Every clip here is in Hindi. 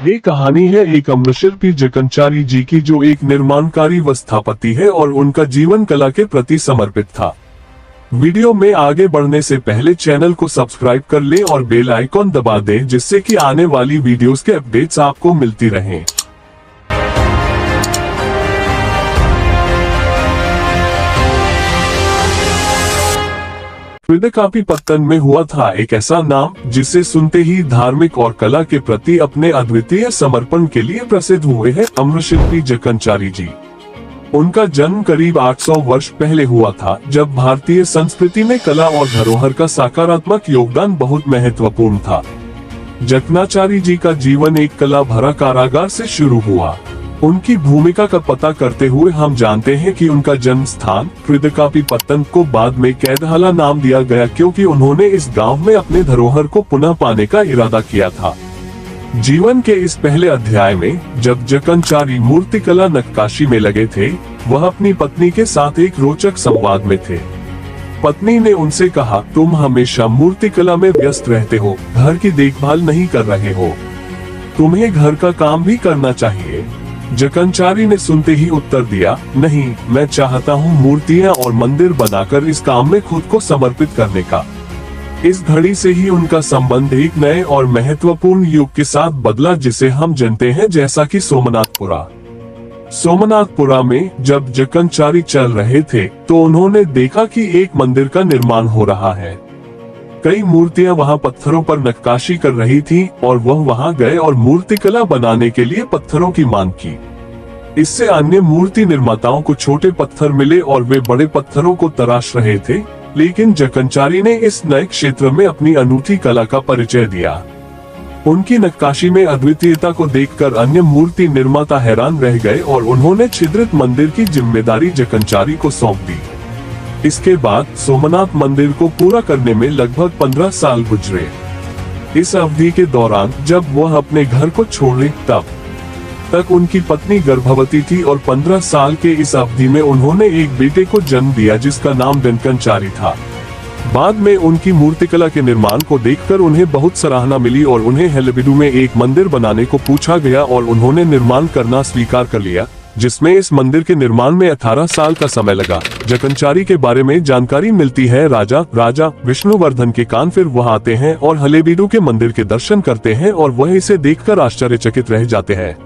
ये कहानी है एक अमृतशिल्पी जकनचारी जी की, जो एक निर्माणकारी व स्थापति है और उनका जीवन कला के प्रति समर्पित था। वीडियो में आगे बढ़ने से पहले चैनल को सब्सक्राइब कर लें और बेल आइकॉन दबा दें, जिससे कि आने वाली वीडियोस के अपडेट्स आपको मिलती रहें। त्रिदिकापीपत्तन में हुआ था एक ऐसा नाम जिसे सुनते ही धार्मिक और कला के प्रति अपने अद्वितीय समर्पण के लिए प्रसिद्ध हुए हैं अमृतशिल्पी जकनचारी जी। उनका जन्म करीब 800 वर्ष पहले हुआ था, जब भारतीय संस्कृति में कला और धरोहर का सकारात्मक योगदान बहुत महत्वपूर्ण था। जकनाचारी जी का जीवन एक कला भरा कारागार से शुरू हुआ। उनकी भूमिका का पता करते हुए हम जानते हैं कि उनका जन्म स्थान त्रिदिकापीपत्तन को बाद में कैदहाला नाम दिया गया, क्योंकि उन्होंने इस गांव में अपने धरोहर को पुनः पाने का इरादा किया था। जीवन के इस पहले अध्याय में जब जकनचारी मूर्तिकला नक्काशी में लगे थे, वह अपनी पत्नी के साथ एक रोचक संवाद में थे। पत्नी ने उनसे कहा, तुम हमेशा मूर्तिकला में व्यस्त रहते हो, घर की देखभाल नहीं कर रहे हो, तुम्हें घर का काम भी करना चाहिए। जकनचारी ने सुनते ही उत्तर दिया, नहीं, मैं चाहता हूँ मूर्तियाँ और मंदिर बनाकर इस काम में खुद को समर्पित करने का। इस घड़ी से ही उनका संबंध एक नए और महत्वपूर्ण युग के साथ बदला, जिसे हम जानते हैं जैसा कि सोमनाथपुरा। सोमनाथपुरा में जब जकनचारी चल रहे थे तो उन्होंने देखा कि एक मंदिर का निर्माण हो रहा है। कई मूर्तियां वहां पत्थरों पर नक्काशी कर रही थीं और वह वहां गए और मूर्तिकला बनाने के लिए पत्थरों की मांग की। इससे अन्य मूर्ति निर्माताओं को छोटे पत्थर मिले और वे बड़े पत्थरों को तराश रहे थे, लेकिन जकनचारी ने इस नए क्षेत्र में अपनी अनूठी कला का परिचय दिया। उनकी नक्काशी में अद्वितीयता को देखकर अन्य मूर्ति निर्माता हैरान रह गए और उन्होंने छिद्रित मंदिर की जिम्मेदारी जकनचारी को सौंप दी। इसके बाद सोमनाथ मंदिर को पूरा करने में लगभग 15 साल गुजरे। इस अवधि के दौरान जब वह अपने घर को छोड़े तब तक उनकी पत्नी गर्भवती थी और 15 साल के इस अवधि में उन्होंने एक बेटे को जन्म दिया, जिसका नाम जकनचारी था। बाद में उनकी मूर्तिकला के निर्माण को देखकर उन्हें बहुत सराहना मिली और उन्हें हेलेबिडु में एक मंदिर बनाने को पूछा गया और उन्होंने निर्माण करना स्वीकार कर लिया, जिसमें इस मंदिर के निर्माण में 18 साल का समय लगा। जकनचारी के बारे में जानकारी मिलती है राजा विष्णुवर्धन के कान। फिर वह आते हैं और हेलेबिडु के मंदिर के दर्शन करते हैं और वह इसे देखकर आश्चर्यचकित रह जाते हैं।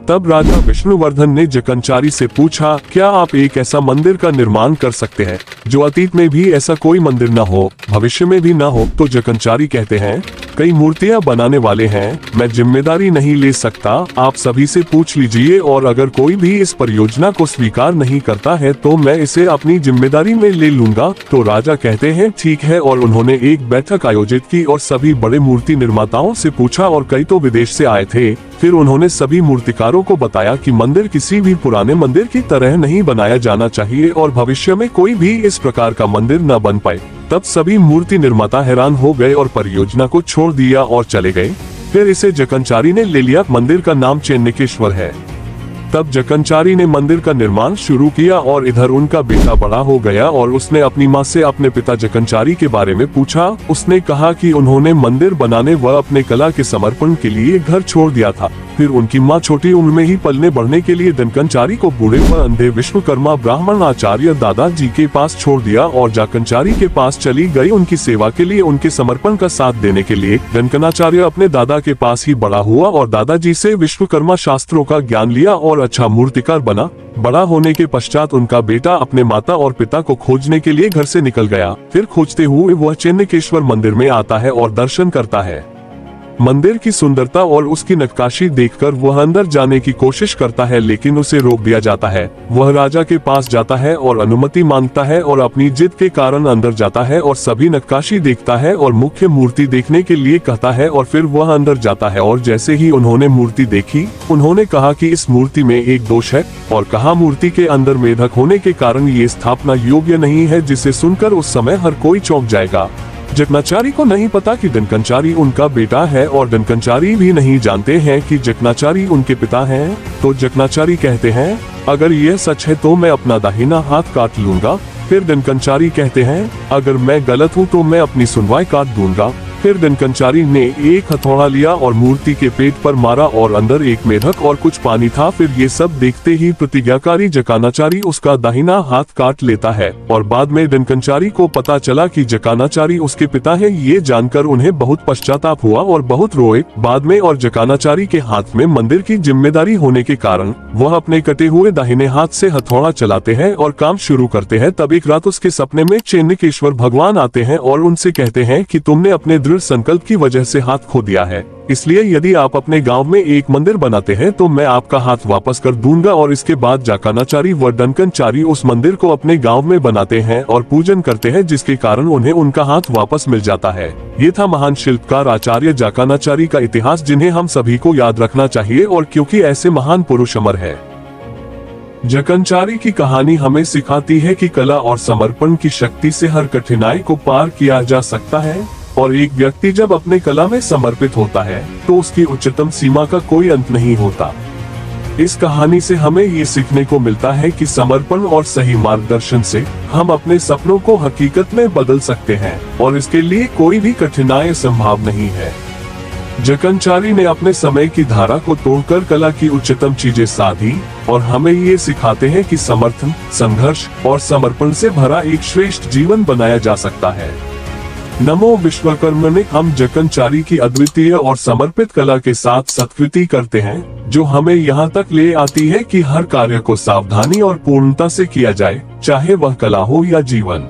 तब राजा विष्णुवर्धन ने जकनचारी से पूछा, क्या आप एक ऐसा मंदिर का निर्माण कर सकते हैं जो अतीत में भी ऐसा कोई मंदिर न हो, भविष्य में भी न हो? तो जकनचारी कहते हैं, कई मूर्तियां बनाने वाले हैं, मैं जिम्मेदारी नहीं ले सकता, आप सभी से पूछ लीजिए और अगर कोई भी इस परियोजना को स्वीकार नहीं करता है तो मैं इसे अपनी जिम्मेदारी में ले लूंगा। तो राजा कहते हैं ठीक है, और उन्होंने एक बैठक आयोजित की और सभी बड़े मूर्ति निर्माताओं से पूछा और कई तो विदेश से आए थे। फिर उन्होंने सभी मूर्तिकारों को बताया कि मंदिर किसी भी पुराने मंदिर की तरह नहीं बनाया जाना चाहिए और भविष्य में कोई भी इस प्रकार का मंदिर न बन पाए। तब सभी मूर्ति निर्माता हैरान हो गए और परियोजना को छोड़ दिया और चले गए। फिर इसे जकनचारी ने ले लिया। मंदिर का नाम चेन्नकेश्वर है। तब जकनचारी ने मंदिर का निर्माण शुरू किया और इधर उनका बेटा बड़ा हो गया और उसने अपनी माँ से अपने पिता जकनचारी के बारे में पूछा। उसने कहा कि उन्होंने मंदिर बनाने व अपने कला के समर्पण के लिए घर छोड़ दिया था। फिर उनकी माँ छोटी उम्र में ही पलने बढ़ने के लिए जकनचारी को बूढ़े व अंधे विश्वकर्मा ब्राह्मण आचार्य दादाजी के पास छोड़ दिया और जकनचारी के पास चली गई उनकी सेवा के लिए, उनके समर्पण का साथ देने के लिए। जकनाचार्य अपने दादा के पास ही बड़ा हुआ और दादाजी से विश्वकर्मा शास्त्रों का ज्ञान लिया और अच्छा मूर्तिकार बना। बड़ा होने के पश्चात उनका बेटा अपने माता और पिता को खोजने के लिए घर से निकल गया। फिर खोजते हुए वह चेन्नकेश्वर मंदिर में आता है और दर्शन करता है। मंदिर की सुंदरता और उसकी नक्काशी देखकर वह अंदर जाने की कोशिश करता है, लेकिन उसे रोक दिया जाता है। वह राजा के पास जाता है और अनुमति मांगता है और अपनी जिद के कारण अंदर जाता है और सभी नक्काशी देखता है और मुख्य मूर्ति देखने के लिए कहता है और फिर वह अंदर जाता है। और जैसे ही उन्होंने मूर्ति देखी, उन्होंने कहा कि इस मूर्ति में एक दोष है और कहा मूर्ति के अंदर मेढक होने के कारण ये स्थापना योग्य नहीं है, जिसे सुनकर उस समय हर कोई चौंक जाएगा। जकनाचारी को नहीं पता कि जकनचारी उनका बेटा है और जकनचारी भी नहीं जानते हैं कि जकनाचारी उनके पिता हैं। तो जकनाचारी कहते हैं, अगर यह सच है तो मैं अपना दाहिना हाथ काट लूंगा। फिर जकनाचारी कहते हैं, अगर मैं गलत हूँ तो मैं अपनी सुनवाई काट दूंगा। फिर दनकनचारी ने एक हथौड़ा लिया और मूर्ति के पेट पर मारा और अंदर एक मेढक और कुछ पानी था। फिर ये सब देखते ही प्रतिज्ञाकारी जकानाचारी उसका दाहिना हाथ काट लेता है और बाद में दनकनचारी को पता चला कि जकानाचारी उसके पिता है। ये जानकर उन्हें बहुत पश्चाताप हुआ और बहुत रोए बाद में। और जकानाचारी के हाथ में मंदिर की जिम्मेदारी होने के कारण वह अपने कटे हुए दाहिने हाथ से हथौड़ा चलाते हैं और काम शुरू करते हैं। तब एक रात उसके सपने में चेन्नकेश्वर भगवान आते हैं और उनसे कहते हैं कि तुमने अपने दृढ़ संकल्प की वजह से हाथ खो दिया है, इसलिए यदि आप अपने गांव में एक मंदिर बनाते हैं तो मैं आपका हाथ वापस कर दूंगा। और इसके बाद जकानाचारी व दनकनचारी उस मंदिर को अपने गांव में बनाते हैं और पूजन करते हैं, जिसके कारण उन्हें उनका हाथ वापस मिल जाता है। ये था महान शिल्पकार आचार्य जकानाचारी का इतिहास, जिन्हें हम सभी को याद रखना चाहिए और क्योंकि ऐसे महान पुरुष अमर है। जकनचारी की कहानी हमें सिखाती है कि कला और समर्पण की शक्ति से हर कठिनाई को पार किया जा सकता है और एक व्यक्ति जब अपने कला में समर्पित होता है तो उसकी उच्चतम सीमा का कोई अंत नहीं होता। इस कहानी से हमें ये सीखने को मिलता है कि समर्पण और सही मार्गदर्शन से हम अपने सपनों को हकीकत में बदल सकते हैं और इसके लिए कोई भी कठिनाई संभव नहीं है। जकनचारी ने अपने समय की धारा को तोड़कर कला की उच्चतम चीजें साधी और हमें ये सिखाते हैं कि समर्थन, संघर्ष और समर्पण से भरा एक श्रेष्ठ जीवन बनाया जा सकता है। नमो विश्वकर्मणे। हम जकनचारी की अद्वितीय और समर्पित कला के साथ सत्कृति करते हैं, जो हमें यहाँ तक ले आती है कि हर कार्य को सावधानी और पूर्णता से किया जाए, चाहे वह कला हो या जीवन।